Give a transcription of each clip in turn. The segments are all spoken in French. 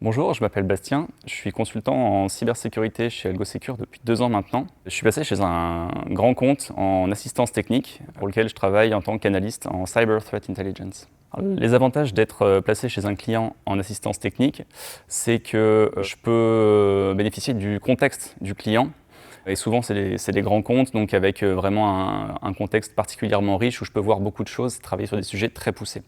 Bonjour, je m'appelle Bastien, je suis consultant en cybersécurité chez AlgoSecure depuis 2 ans maintenant. Je suis passé chez un grand compte en assistance technique pour lequel je travaille en tant qu'analyste en Cyber Threat Intelligence. Alors, les avantages d'être placé chez un client en assistance technique, c'est que je peux bénéficier du contexte du client. Et souvent, c'est des grands comptes, donc avec vraiment un contexte particulièrement riche où je peux voir beaucoup de choses, travailler sur des sujets très poussés.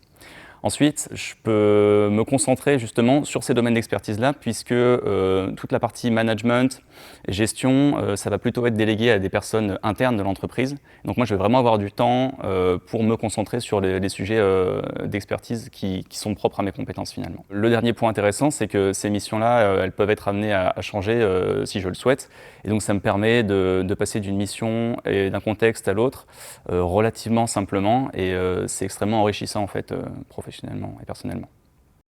Ensuite, je peux me concentrer justement sur ces domaines d'expertise-là, puisque toute la partie management et gestion, ça va plutôt être délégué à des personnes internes de l'entreprise. Donc moi, je vais vraiment avoir du temps pour me concentrer sur les sujets d'expertise qui sont propres à mes compétences finalement. Le dernier point intéressant, c'est que ces missions-là, elles peuvent être amenées à changer si je le souhaite. Et donc ça me permet de passer d'une mission et d'un contexte à l'autre relativement simplement. Et c'est extrêmement enrichissant en fait professionnellement et personnellement.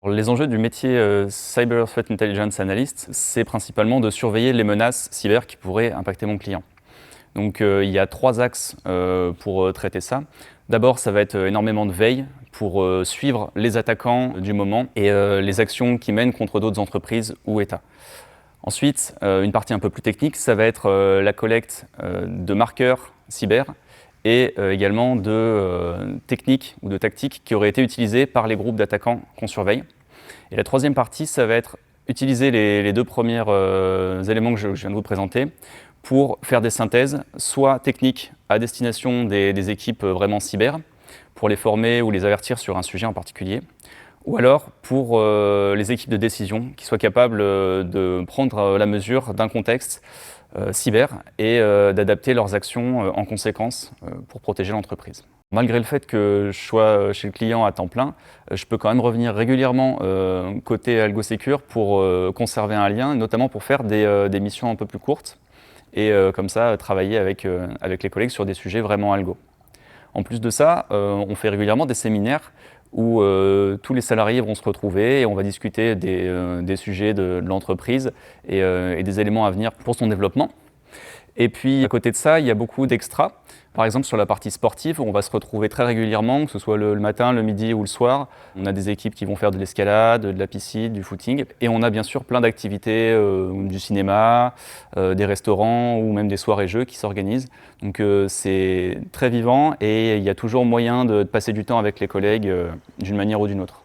Les enjeux du métier Cyber Threat Intelligence Analyst, c'est principalement de surveiller les menaces cyber qui pourraient impacter mon client. Donc il y a 3 axes pour traiter ça. D'abord, ça va être énormément de veille pour suivre les attaquants du moment et les actions qu'ils mènent contre d'autres entreprises ou États. Ensuite, une partie un peu plus technique, ça va être la collecte de marqueurs cyber et également de techniques ou de tactiques qui auraient été utilisées par les groupes d'attaquants qu'on surveille. Et la troisième partie, ça va être utiliser les 2 premiers éléments que je viens de vous présenter pour faire des synthèses, soit techniques à destination des équipes vraiment cyber, pour les former ou les avertir sur un sujet en particulier, ou alors pour les équipes de décision qui soient capables de prendre la mesure d'un contexte cyber et d'adapter leurs actions en conséquence pour protéger l'entreprise. Malgré le fait que je sois chez le client à temps plein, je peux quand même revenir régulièrement côté AlgoSecure pour conserver un lien, notamment pour faire des missions un peu plus courtes et comme ça travailler avec les collègues sur des sujets vraiment algo. En plus de ça, on fait régulièrement des séminaires où tous les salariés vont se retrouver et on va discuter des sujets de l'entreprise et des éléments à venir pour son développement. Et puis à côté de ça, il y a beaucoup d'extras. Par exemple sur la partie sportive, on va se retrouver très régulièrement, que ce soit le matin, le midi ou le soir. On a des équipes qui vont faire de l'escalade, de la piscine, du footing. Et on a bien sûr plein d'activités, du cinéma, des restaurants ou même des soirées-jeux qui s'organisent. Donc c'est très vivant et il y a toujours moyen de passer du temps avec les collègues d'une manière ou d'une autre.